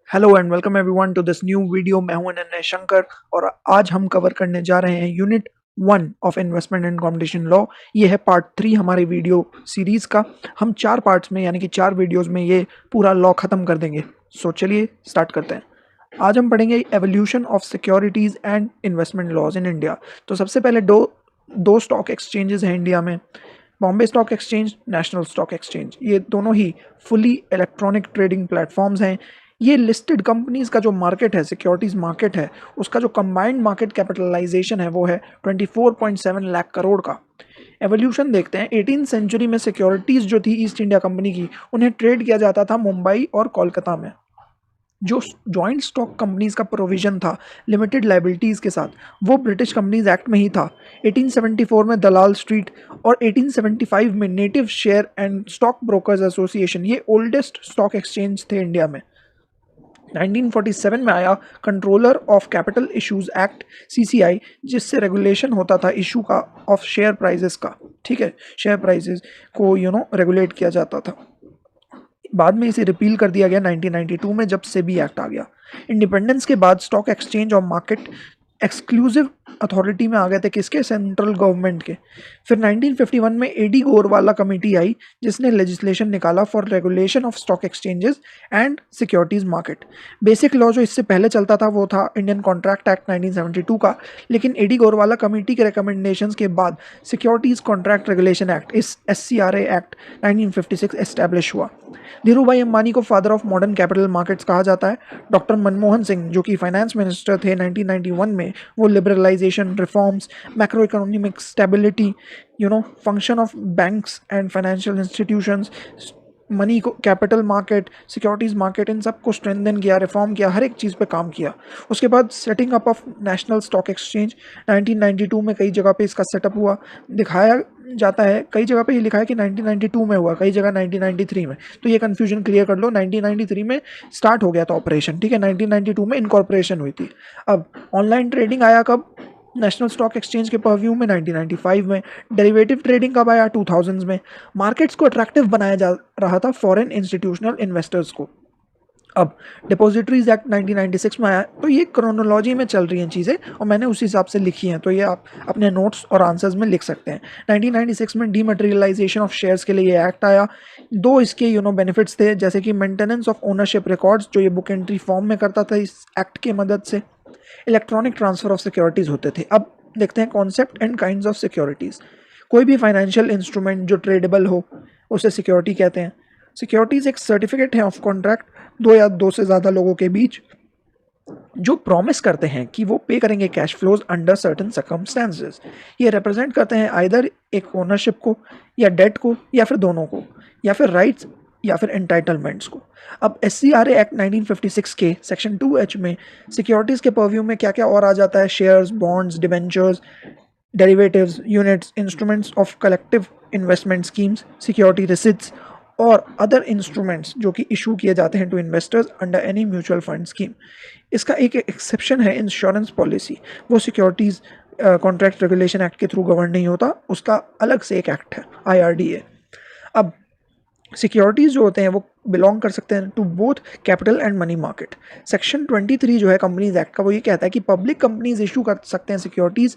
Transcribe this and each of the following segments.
Hello and welcome everyone to this new video. मैं हूं अनन्य शंकर और आज हम कवर करने जा रहे हैं unit 1 of investment and competition law. ये है पार्ट 3 हमारी वीडियो सीरीज का। हम 4 पार्ट्स में यानी कि 4 वीडियोस में ये पूरा लॉ खत्म कर देंगे। सो चलिए स्टार्ट करते हैं। आज हम पढ़ेंगे evolution of securities and investment laws in India. तो सबसे पहले दो स्टॉक एक्सचेंजेस हैं इंडिया में, Bombay stock exchange, national stock exchange. ये दोनों ही फुली इलेक्ट्रॉनिक ट्रेडिंग प्लेटफॉर्म्स हैं। ये लिस्टेड कंपनीज का जो मार्केट है, सिक्योरिटीज मार्केट है, उसका जो कंबाइंड मार्केट कैपिटलाइजेशन है वो है 24.7 लाख करोड़ का। एवोल्यूशन देखते हैं। 18th सेंचुरी में सिक्योरिटीज जो थी ईस्ट इंडिया कंपनी की, उन्हें ट्रेड किया जाता था मुंबई और कोलकाता में। जो जॉइंट स्टॉक कंपनीज का प्रोविजन था लिमिटेड लाइबिलिटीज के साथ, वो ब्रिटिश कंपनीज एक्ट में ही था। 1874 में दलाल स्ट्रीट और 1875 में native share and stock brokers association, ये ओल्डेस्ट स्टॉक एक्सचेंज थे इंडिया में। 1947 में आया controller of capital issues act, CCI, जिससे रेगुलेशन होता था इशू का ऑफ शेयर प्राइजेस का। ठीक है, शेयर प्राइजेस को रेगुलेट किया जाता था। बाद में इसे रिपील कर दिया गया 1992 में, जब सेबी एक्ट आ गया। इंडिपेंडेंस के बाद स्टॉक एक्सचेंज और मार्केट एक्सक्लूसिव अथॉरिटी में आ गए थे किसके? सेंट्रल गवर्नमेंट के। फिर 1951 में एडी गोरवाला कमेटी आई, जिसने लेजिस्लेशन निकाला for regulation of stock exchanges and securities market. Basic law जो इससे पहले चलता था वो था इंडियन कॉन्ट्रैक्ट एक्ट 1972 का, लेकिन एडी गोरवाला कमेटी के रिकमेंडेशंस के बाद सिक्योरिटीज कॉन्ट्रैक्ट रेगुलेशन एक्ट, इस SCRA एक्ट 1956 एस्टैब्लिश हुआ। धीरूभाई अंबानी को father of modern capital markets कहा जाता है। डॉक्टर मनमोहन सिंह, जो कि फाइनेंस मिनिस्टर थे 1991 में, वो liberalisation, reforms, macro economic stability, function of banks and financial institutions, money को, कैपिटल मार्केट, सिक्योरिटीज मार्केट, इन सब को स्ट्रेंथन किया, रिफॉर्म किया, हर एक चीज़ पे काम किया। उसके बाद setting up of national stock exchange 1992 में कई जगह पे इसका सेटअप हुआ। दिखाया जाता है, कई जगह पे ये लिखा है कि 1992 में हुआ, कई जगह 1993 में, तो ये कन्फ्यूजन क्लियर कर लो। 1993 में स्टार्ट हो गया था ऑपरेशन, ठीक है, 1992 में इनकॉर्पोरेशन हुई थी। अब ऑनलाइन ट्रेडिंग आया कब? नेशनल स्टॉक एक्सचेंज के परव्यू में 1995 में। डेरिवेटिव ट्रेडिंग कब आया? 2000s में। मार्केट्स को अट्रैक्टिव बनाया जा रहा था फॉरेन इंस्टीट्यूशनल इन्वेस्टर्स को। अब डिपॉजिटरीज एक्ट 1996 में आया। तो ये क्रोनोलॉजी में चल रही हैं चीज़ें और मैंने उस हिसाब से लिखी हैं, तो ये आप अपने नोट्स और आंसर्स में लिख सकते हैं। 1996 में डीमटेरियलाइजेशन ऑफ शेयर्स के लिए ये एक्ट आया। दो इसके बेनिफिट्स थे, जैसे कि मेंटेनेंस ऑफ ओनरशिप रिकॉर्ड्स, जो ये बुक एंट्री फॉर्म में करता था इस एक्ट की मदद से। इलेक्ट्रॉनिक ट्रांसफर ऑफ सिक्योरिटीज़ होते थे। अब देखते हैं concept and kinds of securities. कोई भी फाइनेंशियल इंस्ट्रूमेंट जो ट्रेडेबल हो, उसे सिक्योरिटी कहते हैं। सिक्योरिटीज़ एक सर्टिफिकेट है ऑफ कॉन्ट्रैक्ट दो या दो से ज़्यादा लोगों के बीच, जो प्रॉमिस करते हैं कि वो पे करेंगे cash flows under certain circumstances. ये रिप्रेजेंट करते हैं आइदर एक ओनरशिप को, या डेट को, या फिर दोनों को, या फिर राइट्स, या फिर एंटाइटलमेंट्स को। अब SCRA एक्ट 1956 के सेक्शन 2H में सिक्योरिटीज़ के परव्यू में क्या क्या और आ जाता है? Shares, bonds, debentures, derivatives, units, instruments of collective investment schemes, security receipts और अदर इंस्ट्रूमेंट्स जो कि इशू किए जाते हैं to investors under any mutual fund scheme. इसका एक एक्सेप्शन है इंश्योरेंस पॉलिसी, वो सिक्योरिटीज़ कॉन्ट्रैक्ट रेगुलेशन एक्ट के थ्रू गवर्न नहीं होता, उसका अलग से एक एक्ट है, IRDA। अब सिक्योरिटीज़ जो होते हैं वो बिलोंग कर सकते हैं to both capital and money market. Section 23 जो है कंपनीज एक्ट का, वो ये कहता है कि पब्लिक कंपनीज इशू कर सकते हैं सिक्योरिटीज़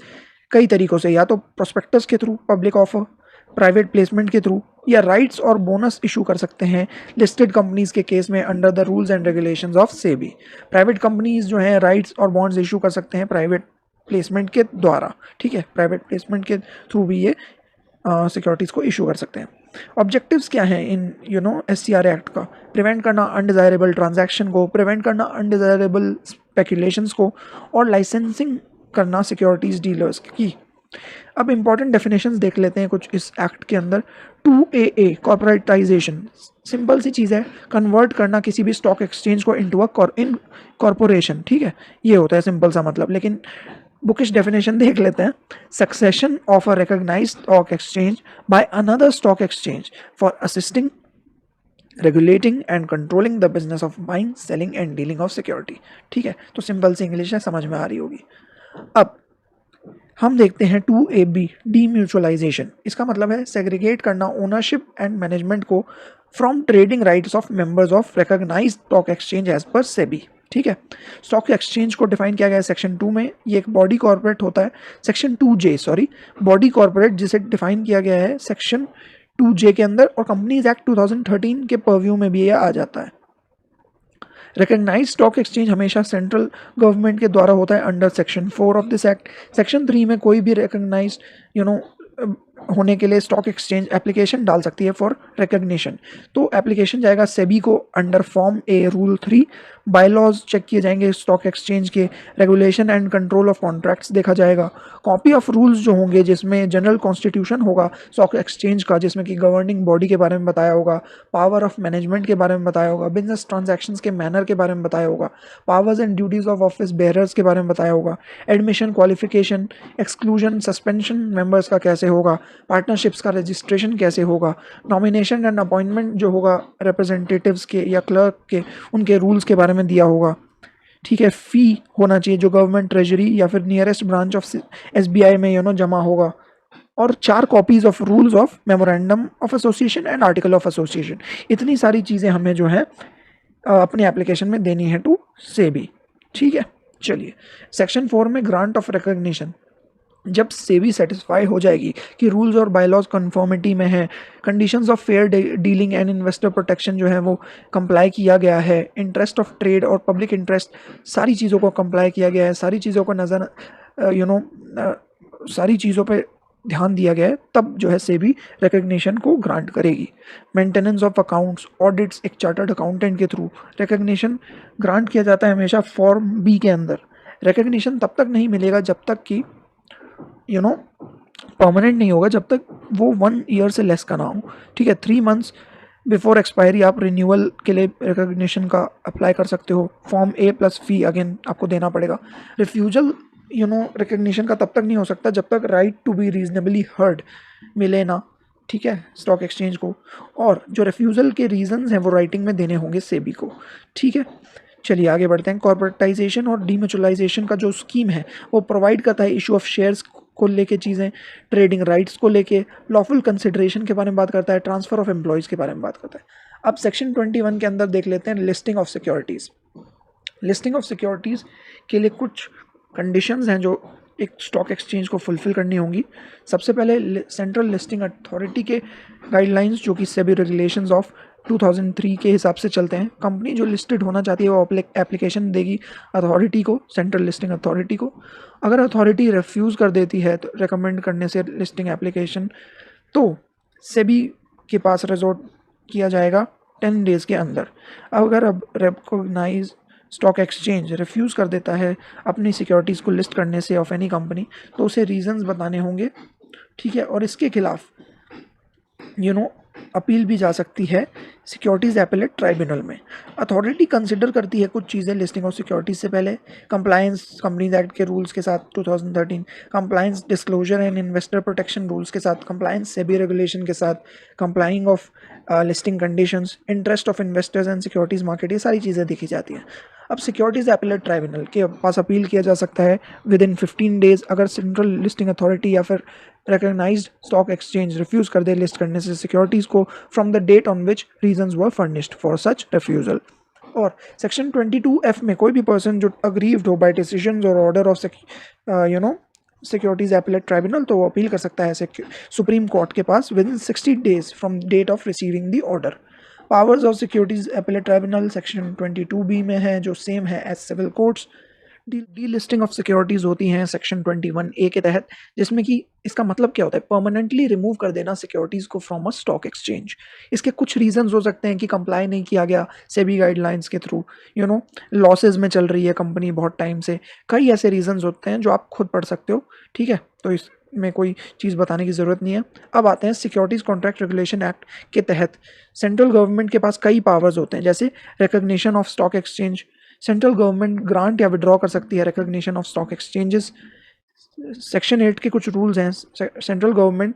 कई तरीक़ों से, या तो प्रोस्पेक्टस के through, public offer, private placement के थ्रू, या राइट्स और बोनस इशू कर सकते हैं लिस्टेड कंपनीज के केस में under the rules and regulations of SEBI. Private companies जो हैं राइट्स और बॉन्ड्स इशू कर सकते हैं प्राइवेट प्लेसमेंट के द्वारा। ठीक है, प्राइवेट प्लेसमेंट के थ्रू भी ये सिक्योरिटीज़ को इशू कर सकते हैं। ऑब्जेक्टिव्स क्या हैं इन SCRA एक्ट का? प्रिवेंट करना अनडिज़ायरेबल ट्रांजैक्शन को, प्रिवेंट करना अनडिज़ायरेबल स्पेकुलेशंस को, और लाइसेंसिंग करना सिक्योरिटीज़ डीलर्स की। अब इंपॉर्टेंट डेफिनेशंस देख लेते हैं कुछ इस एक्ट के अंदर। 2AA कॉर्पोरेटाइजेशन, सिंपल सी चीज़ है, कन्वर्ट करना किसी भी स्टॉक एक्सचेंज को इनटू अ कॉर्पोरेशन। ठीक है, ये होता है सिंपल सा मतलब, लेकिन बुकिश डेफिनेशन देख लेते हैं। Succession of a recognised stock exchange by another stock exchange for assisting, regulating and controlling the business of buying, selling and dealing of security. ठीक है, तो सिंपल सी इंग्लिश है, समझ में आ रही होगी। अब हम देखते हैं 2AB डीम्यूचुअलाइजेशन। इसका मतलब है सेग्रीगेट करना ओनरशिप एंड मैनेजमेंट को from trading rights of members of recognised stock exchange as per SEBI. ठीक है, स्टॉक एक्सचेंज को डिफाइन किया गया है सेक्शन 2 में। ये एक बॉडी कॉर्पोरेट होता है, section 2J sorry, body corporate, जिसे डिफाइन किया गया है सेक्शन 2J के अंदर, और कंपनीज एक्ट 2013 के परव्यू में भी ये आ जाता है। रिकॉग्नाइज्ड स्टॉक एक्सचेंज हमेशा सेंट्रल गवर्नमेंट के द्वारा होता है under section 4 of this act. Section 3 में कोई भी रिकॉग्नाइज्ड होने के लिए स्टॉक एक्सचेंज एप्लीकेशन डाल सकती है फॉर रिकॉग्निशन। तो एप्लीकेशन जाएगा सेबी को under form a rule 3। Bylaws check किए जाएंगे स्टॉक एक्सचेंज के, regulation and control of contracts देखा जाएगा, कॉपी ऑफ रूल्स जो होंगे जिसमें जनरल कॉन्स्टिट्यूशन होगा स्टॉक एक्सचेंज का, जिसमें कि गवर्निंग बॉडी के बारे में बताया होगा, पावर ऑफ मैनेजमेंट के बारे में बताया होगा, बिजनेस ट्रांजैक्शंस के मैनर के बारे में बताया होगा, powers and duties of office bearers के बारे में बताया होगा, admission, qualification, exclusion, suspension members का कैसे होगा, पार्टनरशिप्स का रजिस्ट्रेशन कैसे होगा, नॉमिनेशन एंड अपॉइंटमेंट जो होगा रिप्रेजेंटेटिव्स के या क्लर्क के, उनके रूल्स के बारे में दिया होगा। ठीक है, फ़ी होना चाहिए जो गवर्नमेंट ट्रेजरी या फिर नियरेस्ट ब्रांच ऑफ SBI में जमा होगा, और 4 copies of rules of memorandum of association and article of association. इतनी सारी चीज़ें हमें जो है अपने एप्लीकेशन में देनी है टू सेबी। ठीक है, चलिए सेक्शन 4 में ग्रांट ऑफ रिकॉग्निशन। जब सेबी सेटिस्फाई हो जाएगी कि रूल्स और बायलॉज कन्फर्मिटी में है, conditions of fair dealing and investor protection जो है वो कंप्लाई किया गया है, इंटरेस्ट ऑफ ट्रेड और पब्लिक इंटरेस्ट सारी चीज़ों को कंप्लाई किया गया है, सारी चीज़ों को नज़र सारी चीज़ों पे ध्यान दिया गया है, तब जो है सेबी रिकॉग्निशन को ग्रांट करेगी। मेंटेनेंस ऑफ अकाउंट्स, ऑडिट्स एक चार्टर्ड अकाउंटेंट के थ्रू रिकॉग्निशन ग्रांट किया जाता है हमेशा फॉर्म बी के अंदर। रिकॉग्निशन तब तक नहीं मिलेगा जब तक कि परमानेंट नहीं होगा, जब तक वो 1 ईयर से लेस का ना हो। ठीक है, 3 मंथ्स बिफोर एक्सपायरी आप रिन्यूअल के लिए रिकॉग्निशन का अप्लाई कर सकते हो। फॉर्म ए प्लस फी अगेन आपको देना पड़ेगा। रिफ्यूजल रिकॉग्निशन का तब तक नहीं हो सकता जब तक right to be reasonably heard मिले ना। ठीक है, स्टॉक एक्सचेंज को, और जो रिफ्यूज़ल के रीजंस हैं वो राइटिंग में देने होंगे सेबी को। ठीक है, चलिए आगे बढ़ते हैं। कॉर्पोरेटाइजेशन और डीम्यूचुअलाइजेशन का जो स्कीम है वो प्रोवाइड करता है इशू ऑफ शेयर्स को लेके चीज़ें, ट्रेडिंग राइट्स को लेके, लॉफुल कंसिडरेशन के बारे में बात करता है, ट्रांसफ़र ऑफ एम्प्लॉयज़ के बारे में बात करता है। अब सेक्शन 21 के अंदर देख लेते हैं listing of securities. Listing of securities के लिए कुछ कंडीशंस हैं जो एक स्टॉक एक्सचेंज को फुलफ़िल करनी होंगी। सबसे पहले सेंट्रल लिस्टिंग अथॉरिटी के गाइडलाइंस जो कि सेबी रेगुलेशंस ऑफ 2003 के हिसाब से चलते हैं। कंपनी जो लिस्टेड होना चाहती है वो एप्लीकेशन देगी अथॉरिटी को, सेंट्रल लिस्टिंग अथॉरिटी को। अगर अथॉरिटी रिफ्यूज़ कर देती है तो रिकमेंड करने से लिस्टिंग एप्लीकेशन, तो सेबी के पास रिजोर्ट किया जाएगा 10 डेज़ के अंदर। अगर अब रिकॉग्नाइज स्टॉक एक्सचेंज रिफ्यूज़ कर देता है अपनी सिक्योरिटीज़ को लिस्ट करने से ऑफ एनी कंपनी, तो उसे रीजंस बताने होंगे। ठीक है, और इसके खिलाफ अपील भी जा सकती है सिक्योरिटीज़ एपेलेट ट्राइब्यूनल में। अथॉरिटी कंसिडर करती है कुछ चीज़ें लिस्टिंग ऑफ सिक्योरिटीज़ से पहले, कंप्लायंस कंपनीज एक्ट के रूल्स के साथ 2013, compliance disclosure and investor protection rules के साथ, कंप्लायंस सेबी रेगुलेशन के साथ, complying of listing conditions, interest of investors and securities market, ये सारी चीज़ें देखी जाती हैं। अब सिक्योरिटीज़ एपेलेट ट्राइब्यूनल के पास अपील किया जा सकता है विद इन 15 डेज़ अगर सेंट्रल लिस्टिंग अथॉरिटी या फिर रिकॉग्नाइज्ड स्टॉक एक्सचेंज रिफ्यूज़ कर दे लिस्ट करने से सिक्योरिटीज़ को from the date on which reasons were furnished for such refusal. और सेक्शन 22F में कोई भी पर्सन जो अग्रीव्ड हो बाय डिसीजंस और order of securities appellate tribunal, तो वो अपील कर सकता है सुप्रीम कोर्ट के पास within 60 days from date of receiving the order. Powers of securities appellate tribunal section 22B में है, जो सेम है as civil courts. D listing of securities होती हैं सेक्शन 21A के तहत, जिसमें कि इसका मतलब क्या होता है, परमानेंटली रिमूव कर देना सिक्योरिटीज़ को फ्रॉम अ स्टॉक एक्सचेंज। इसके कुछ रीजंस हो सकते हैं कि कंप्लाई नहीं किया गया सेबी गाइडलाइंस के थ्रू, लॉसेज में चल रही है कंपनी बहुत टाइम से, कई ऐसे रीजंस होते हैं जो आप खुद पढ़ सकते हो। ठीक है, तो इसमें कोई चीज़ बताने की ज़रूरत नहीं है। अब आते हैं सिक्योरिटीज़ कॉन्ट्रैक्ट रेगुलेशन एक्ट के तहत सेंट्रल गवर्नमेंट के पास कई पावर्स होते हैं, जैसे recognition of stock exchange. Central government grant या विड्रॉ कर सकती है recognition of stock exchanges. Section 8 के कुछ रूल्स हैं, सेंट्रल गवर्नमेंट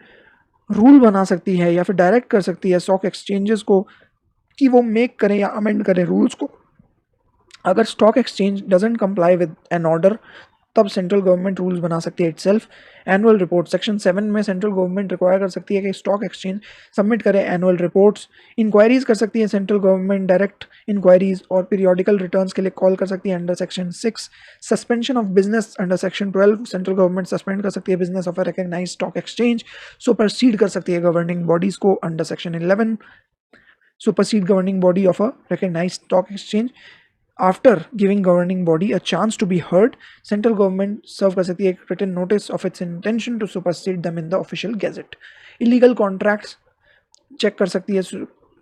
रूल बना सकती है या फिर डायरेक्ट कर सकती है स्टॉक एक्सचेंजेस को कि वो मेक करें या अमेंड करें रूल्स को। अगर stock exchange doesn't comply with an order तब सेंट्रल गवर्नमेंट रूल्स बना सकती है इटसेल्फ। एनुअल रिपोर्ट सेक्शन 7 में सेंट्रल गवर्नमेंट रिक्वायर कर सकती है कि स्टॉक एक्सचेंज सबमिट करे एनुअल रिपोर्ट्स। इंक्वायरीज कर सकती है सेंट्रल गवर्नमेंट, डायरेक्ट इंक्वायरीज और पीरियोडिकल रिटर्न्स के लिए कॉल कर सकती है under section 6। Suspension of business under section 12, central government suspend कर सकती है business of a recognised stock exchange. Supersede कर सकती है गवर्निंग बॉडीज को under section 11। Supersede governing body of a recognised stock exchange. After giving governing body a chance to be heard, central government serve कर सकती है एक written notice of its intention to supersede them in the official gazette. Illegal contracts check कर सकती है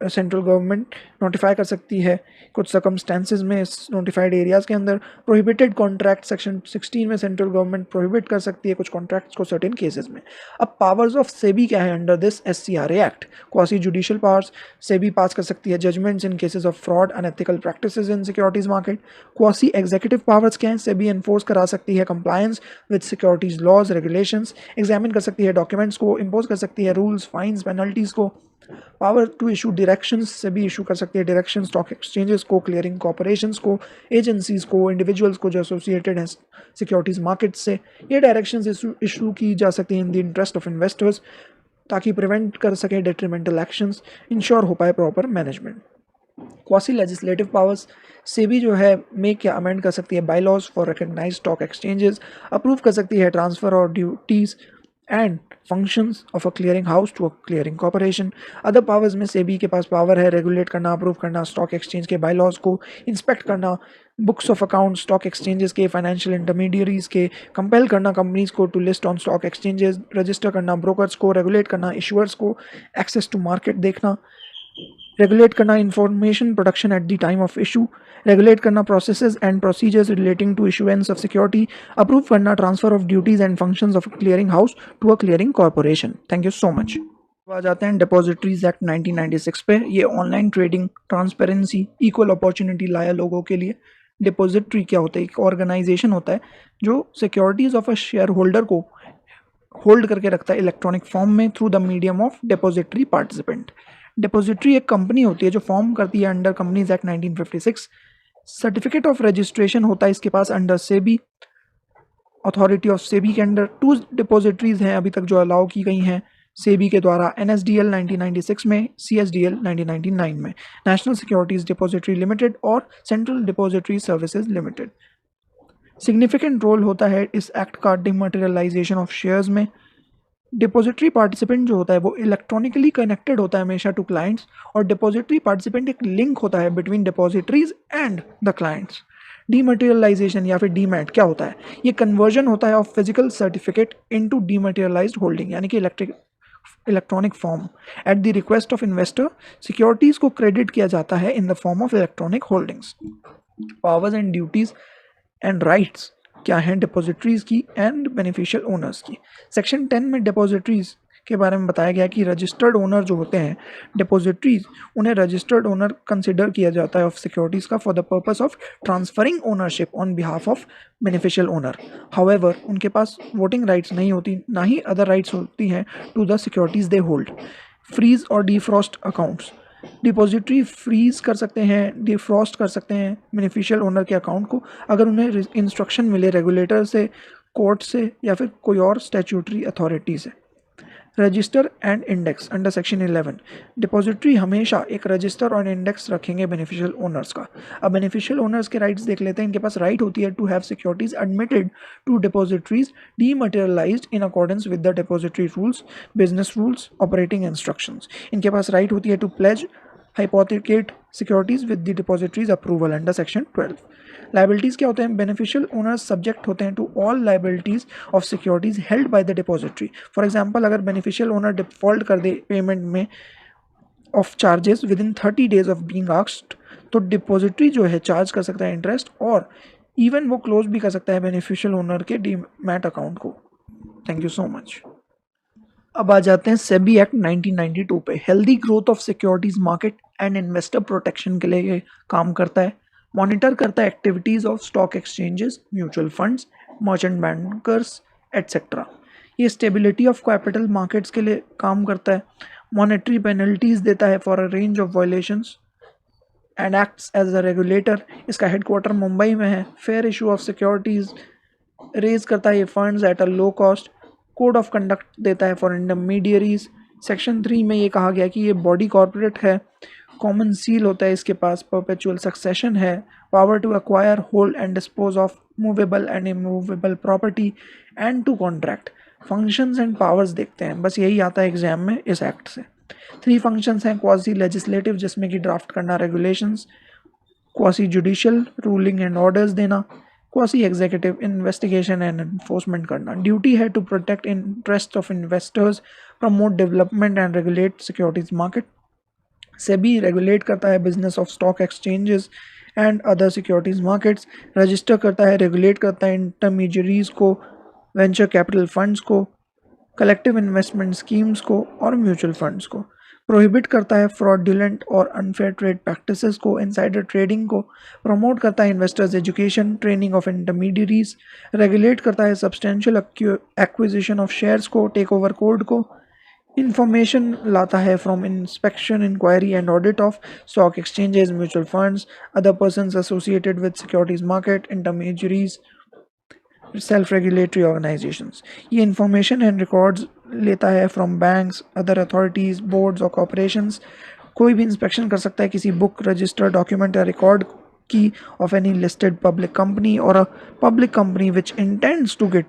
central government, notify कर सकती है कुछ सर्कमस्टेंसेज में नोटिफाइड एरियाज के अंदर। प्रोहिबिटेड कॉन्ट्रैक्ट सेक्शन 16 में सेंट्रल गवर्नमेंट प्रोहिबिट कर सकती है कुछ कॉन्ट्रैक्ट्स को सर्टेन केसेस में। अब पावर्स ऑफ सेबी क्या है under this SCRA act? Quasi judicial powers, SEBI पास कर सकती है judgments in cases of fraud, unethical practices in securities market. Quasi executive powers क्या है? सेबी एनफोर्स करा सकती है compliance with securities laws regulations, examine कर सकती है डॉक्यूमेंट्स को, इम्पोज कर सकती है रूल्स, फाइन्स, पेनल्टीज को। पावर टू इशू डायरेक्शंस से भी इशू कर सकती है डायरेक्शन स्टॉक एक्सचेंजेस को, क्लियरिंग कॉर्पोरेशंस को, एजेंसीज को, इंडिविजुअल्स को जो एसोसिएटेड हैं सिक्योरिटीज मार्केट से। ये डायरेक्शंस इशू की जा सकती हैं in the interest of investors ताकि प्रिवेंट कर सके डेट्रीमेंटल एक्शंस, इंश्योर हो पाए proper management. Quasi legislative powers से भी जो है मेक या अमेंड कर सकती है bylaws for recognised stock exchanges, approve कर सकती है ट्रांसफर और duties and functions of a clearing house to a clearing corporation. Other powers में सेबी के पास पावर है रेगुलेट करना, अप्रूव करना स्टॉक एक्सचेंज के बाई लॉज को, इंस्पेक्ट करना books of account stock exchanges के, फाइनेंशियल इंटरमीडियरीज के, कंपेल करना कंपनीज को to list on stock exchanges, register करना ब्रोकर्स को, रेगुलेट करना इशूअर्स को, एक्सेस टू मार्केट देखना, रेगुलेट करना information production at the time of issue, regulate करना processes and procedures relating to issuance of security, approve करना transfer of duties and functions of clearing house to a clearing corporation. Thank you so much. आ जाते हैं depositories act 1996 पे। ये online trading, transparency, equal opportunity लाया लोगों के लिए। डिपॉजिटरी क्या होता है? एक ऑर्गेनाइजेशन होता है जो securities of a share holder को होल्ड करके रखता है इलेक्ट्रॉनिक फॉर्म में through the medium of depository participant. Depository एक कंपनी होती है जो फॉर्म करती है under companies act 1956। Certificate of registration होता है इसके पास under SEBI, authority of SEBI के अंडर। 2 डिपॉजिटरीज हैं अभी तक जो अलाउ की गई हैं सेबी के द्वारा, NSDL 1996 में, CSDL 1999 में, नेशनल सिक्योरिटीज डिपॉजिटरी लिमिटेड और central depository services limited. Significant role होता है इस एक्ट का डिमटेरियलाइजेशन ऑफ शेयर्स में। डिपॉजिटरी पार्टिसिपेंट जो होता है वो इलेक्ट्रॉनिकली कनेक्टेड होता है हमेशा टू क्लाइंट्स, और डिपॉजिटरी पार्टिसिपेंट एक लिंक होता है between depositories and the clients. Dematerialisation या फिर डीमैट क्या होता है? ये कन्वर्जन होता है of physical certificate into dematerialised holding, यानी कि electronic form. At the request of investor securities को क्रेडिट किया जाता है in the form of electronic holdings. Powers and duties and rights क्या हैं डिपॉजिटरीज की एंड बेनिफिशियल ओनर्स की। सेक्शन 10 में डिपॉजिटरीज के बारे में बताया गया कि रजिस्टर्ड ओनर जो होते हैं डिपॉजिटरीज, उन्हें रजिस्टर्ड ओनर कंसिडर किया जाता है ऑफ सिक्योरिटीज का for the purpose of transferring ownership on behalf of beneficial owner. However उनके पास वोटिंग राइट्स नहीं होती, ना ही अदर राइट्स होती हैं to the securities they hold. Freeze और डिफ्रॉस्ट अकाउंट्स, डिपॉजिटरी फ्रीज कर सकते हैं, डिफ्रॉस्ट कर सकते हैं बेनिफिशियल ओनर के अकाउंट को अगर उन्हें इंस्ट्रक्शन मिले रेगुलेटर से, कोर्ट से या फिर कोई और स्टैट्यूटरी अथॉरिटी से। Register and index under section 11, depository हमेशा एक रजिस्टर और इंडेक्स रखेंगे बेनिफिशियल ओनर्स का। अब बेनिफिशियल ओनर्स के राइट्स देख लेते हैं। इनके पास राइट होती है to have securities admitted to depositories dematerialised in accordance with the depository rules, business rules, operating instructions. इनके पास राइट होती है to pledge hypothecate securities with the depository's approval under section 12. Liabilities क्या होते हैं? बेनिफिशियल ओनर्स सब्जेक्ट होते हैं to all liabilities of securities held by the depository. For example अगर बेनिफिशियल ओनर डिफॉल्ट कर दे पेमेंट में of charges within 30 days of being asked, तो डिपॉजिटरी जो है चार्ज कर सकता है इंटरेस्ट, और इवन वो क्लोज भी कर सकता है बेनिफिशियल ओनर के डीमैट अकाउंट को। Thank you so much. अब आ जाते हैं सेबी एक्ट 1992 पे। Healthy growth of securities market and investor protection के लिए ये काम करता है। मॉनिटर करता है activities of stock exchanges, mutual funds, merchant bankers etcetera. ये स्टेबिलिटी ऑफ कैपिटल मार्केट्स के लिए काम करता है। मॉनेटरी पेनल्टीज देता है for a range of violations and acts as a regulator. इसका हेडक्वार्टर मुंबई में है। Fair issue of securities raise करता है ये funds at a low cost, code of conduct देता है फॉर इंटरमीडियरीज। सेक्शन 3 में ये कहा गया कि ये बॉडी कॉर्पोरेट है, कॉमन सील होता है इसके पास, परपेचुअल सक्सेशन है, power to acquire, hold and dispose of movable and immovable property and to contract. Functions and powers देखते हैं, बस यही आता है एग्जाम में इस एक्ट से। 3 फंक्शंस हैं, क्वासी लेजिस्लेटिव जिसमें कि ड्राफ्ट करना regulations, quasi judicial ruling and orders देना, quasi executive investigation and enforcement करना। ड्यूटी है to protect interest of investors, promote development and regulate securities market. SEBI regulate करता है business of stock exchanges and other securities markets. Register करता है, regulate करता है intermediaries को, वेंचर कैपिटल फंड्स को, कलेक्टिव इन्वेस्टमेंट स्कीम्स को और म्यूचुअल फंड्स को। प्रोहिबिट करता है फ्रॉडुलेंट और अनफेयर ट्रेड प्रैक्टिसेस को, इनसाइडर ट्रेडिंग को। प्रमोट करता है investors education, training of intermediaries. Regulate करता है सब्सटेंशियल एक्विजिशन ऑफ शेयर्स को, टेक ओवर कोड को। इंफॉर्मेशन लाता है from inspection, inquiry and audit of stock exchanges, mutual funds, other persons associated with securities market, intermediaries, self regulatory organisations. ये information and records लेता है from banks, other authorities, boards और corporations. कोई भी inspection कर सकता है किसी बुक, रजिस्टर, डॉक्यूमेंट या रिकॉर्ड की of any listed public company और a public company which intends to get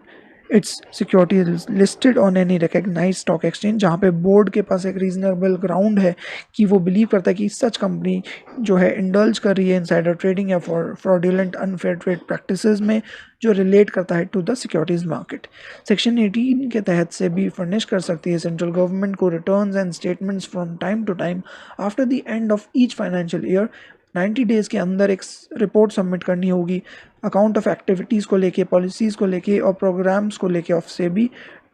its securities listed on any recognise stock exchange, जहाँ पे बोर्ड के पास एक रीजनेबल ग्राउंड है कि वो बिलीव करता है कि सच कंपनी जो है इंडल्ज कर रही है इनसाइडर ट्रेडिंग या फ्रॉडुलेंट अनफेयर ट्रेड प्रैक्टिसेस में, जो रिलेट करता है to the securities market. Section 18 के तहत से भी फर्निश कर सकती है सेंट्रल गवर्नमेंट को returns and statements from time to time after the end of each financial year. 90 days के अंदर एक रिपोर्ट सबमिट करनी होगी अकाउंट ऑफ एक्टिविटीज़ को लेके, पॉलिसीज़ को लेके और प्रोग्राम्स को लेके of SEBI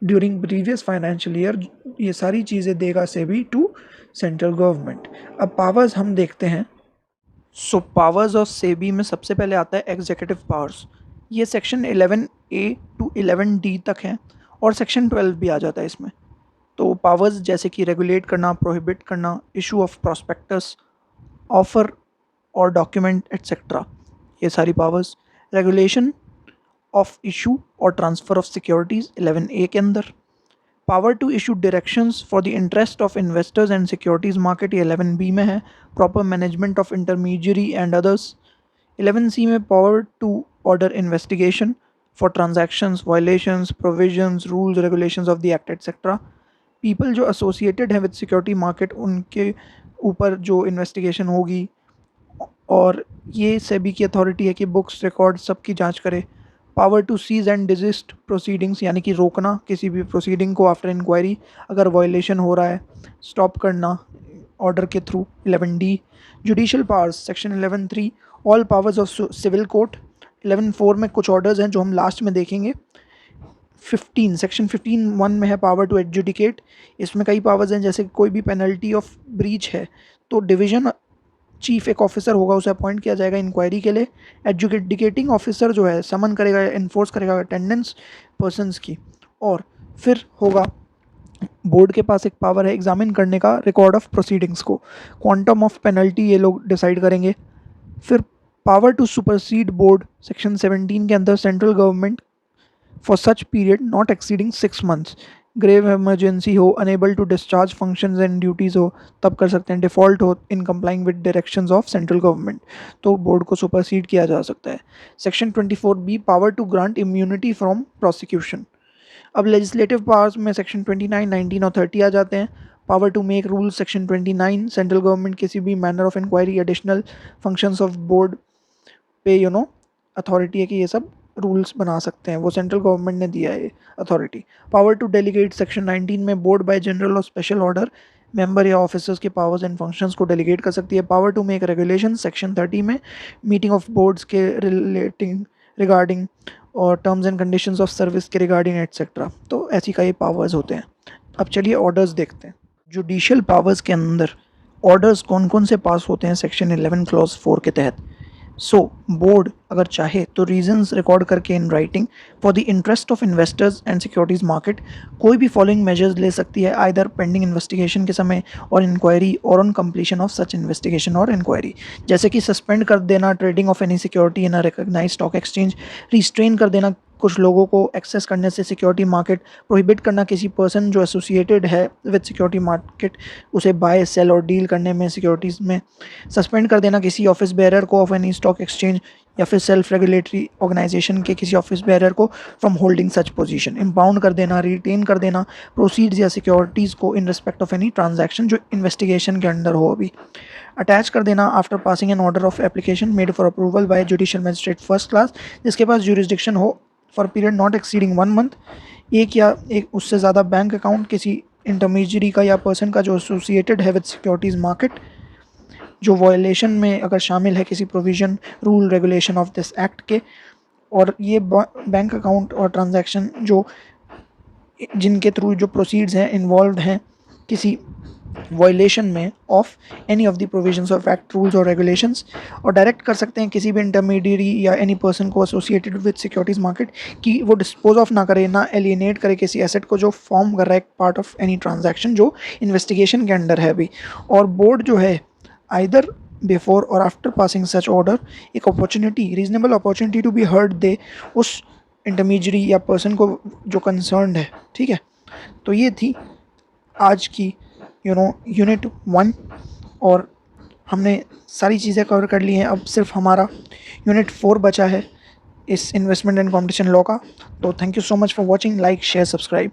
during previous financial year. ये सारी चीज़ें देगा सेबी टू सेंट्रल गवर्नमेंट। अब पावर्स हम देखते हैं। सो पावर्स ऑफ सेबी में सबसे पहले आता है एग्जीक्यूटिव पावर्स। ये सेक्शन 11A टू 11D तक हैं और सेक्शन 12 भी आ जाता है इसमें। तो पावर्स जैसे कि रेगुलेट करना, प्रोहिबिट करना, इशू ऑफ प्रॉस्पेक्टस, ऑफर और डॉक्यूमेंट एट्सेट्रा, ये सारी पावर्स। रेगुलेशन ऑफ इशू और ट्रांसफ़र ऑफ सिक्योरिटीज़ 11A के अंदर। Power to issue directions for the interest of investors and securities market, ये 11B में है। Proper management of intermediary and others. 11C में power to order investigation for transactions, violations, provisions, rules, regulations of the act etcetera. People जो associated हैं with security market, उनके ऊपर जो investigation होगी, और ये सेबी की अथॉरिटी है कि बुक्स, रिकॉर्ड सबकी जांच करे। Power to cease and desist proceedings, यानी कि रोकना किसी भी प्रोसीडिंग को आफ्टर इंक्वायरी अगर वायलेशन हो रहा है, स्टॉप करना ऑर्डर के through 11D। Judicial powers section 11(3) all powers of civil court. 11(4) में कुछ ऑर्डर्स हैं जो हम लास्ट में देखेंगे। 15 सेक्शन 15(1) में है पावर टू एडजुडिकेट। इसमें कई पावर्स हैं, जैसे कोई भी पेनल्टी ऑफ ब्रीच है तो डिवीजन चीफ एक ऑफिसर होगा, उसे अपॉइंट किया जाएगा इंक्वायरी के लिए। एडजुडिकेटिंग ऑफिसर जो है समन करेगा, इन्फोर्स करेगा अटेंडेंस पर्सनस की। और फिर होगा बोर्ड के पास एक पावर है एग्जामिन करने का रिकॉर्ड ऑफ प्रोसीडिंग्स को। क्वांटम ऑफ पेनल्टी ये लोग डिसाइड करेंगे। फिर power to supersede board section 17 के अंदर, central government for such period not exceeding 6 months. Grave emergency हो, unable to discharge functions and duties हो, तब कर सकते हैं। डिफ़ॉल्ट हो in complying with directions of central government, तो बोर्ड को सुपरसीड किया जा सकता है। Section 24B power to grant immunity from prosecution. अब लेजिस्लेटिव पावर्स में सेक्शन 29, 19 और 30 आ जाते हैं। Power to make rule section 29, central government किसी भी manner of inquiry, additional functions of board पे अथॉरिटी है कि ये सब रूल्स बना सकते हैं, वो सेंट्रल गवर्नमेंट ने दिया है authority. Power to delegate section 19 में बोर्ड बाय जनरल और स्पेशल ऑर्डर मेंबर या ऑफिसर्स के पावर्स एंड फंक्शंस को डेलीगेट कर सकती है। Power to make regulation section 30 में मीटिंग ऑफ बोर्ड्स के रिगार्डिंग और terms and conditions of service के रिगार्डिंग एट्सेट्रा। तो ऐसी कई पावर्स होते हैं। अब चलिए ऑर्डर्स देखते हैं। जुडिशियल पावर्स के अंदर ऑर्डर्स कौन कौन से पास होते हैं सेक्शन 11 क्लॉज 4 के तहत। सो बोर्ड अगर चाहे तो रीजंस रिकॉर्ड करके in writing for the interest of investors and securities market कोई भी फॉलोइंग मेजर्स ले सकती है, आइदर पेंडिंग इन्वेस्टिगेशन के समय और इंक्वायरी और on completion of such investigation और इंक्वायरी। जैसे कि सस्पेंड कर देना trading of any security in a recognised stock exchange, restrain कर देना कुछ लोगों को एक्सेस करने से सिक्योरिटी मार्केट, प्रोहिबिट करना किसी पर्सन जो एसोसिएटेड है विद सिक्योरिटी मार्केट उसे बाय सेल और डील करने में सिक्योरिटीज़ में, सस्पेंड कर देना किसी ऑफिस बेरर को ऑफ एनी स्टॉक एक्सचेंज या फिर सेल्फ रेगुलेटरी ऑर्गेनाइजेशन के किसी ऑफिस बेरर को from holding such position, impound कर देना, रिटेन कर देना प्रोसीड्स या सिक्योरिटीज़ को in respect of any transaction जो इन्वेस्टिगेशन के अंडर हो अभी, अटैच कर देना after passing an order of application made for approval bye judicial magistrate first class जिसके पास ज्यूरिसडिक्शन हो for period not exceeding 1 month, एक या एक उससे ज़्यादा बैंक अकाउंट किसी इंटरमीडियरी का या पर्सन का जो एसोसिएटेड है विद सिक्योरिटीज़ मार्केट जो वायलेशन में अगर शामिल है किसी provision rule regulation of this act के, और ये बैंक अकाउंट और ट्रांजैक्शन जो जिनके थ्रू जो प्रोसीड्स हैं इन्वॉल्व हैं किसी वायलेशन में of any of the provisions of act rules और रेगुलेशंस, और डायरेक्ट कर सकते हैं किसी भी इंटरमीडियरी या एनी पर्सन को एसोसिएटेड विद सिक्योरिटीज़ मार्केट कि वो डिस्पोज ऑफ ना करे, ना एलिएनेट करे किसी एसेट को जो फॉर्म कर रहा है पार्ट ऑफ एनी ट्रांजैक्शन जो इन्वेस्टिगेशन के अंडर है अभी। और बोर्ड जो है आइदर बिफोर और आफ्टर पासिंग सच ऑर्डर एक opportunity, reasonable opportunity to be heard दे उस इंटरमीडियरी या पर्सन को जो कंसर्न्ड है। ठीक है, तो ये थी आज की यूनिट 1 और हमने सारी चीज़ें कवर कर ली हैं। अब सिर्फ हमारा यूनिट 4 बचा है इस इन्वेस्टमेंट एंड कॉम्पिटिशन लॉ का। तो thank you so much for watching, like share subscribe.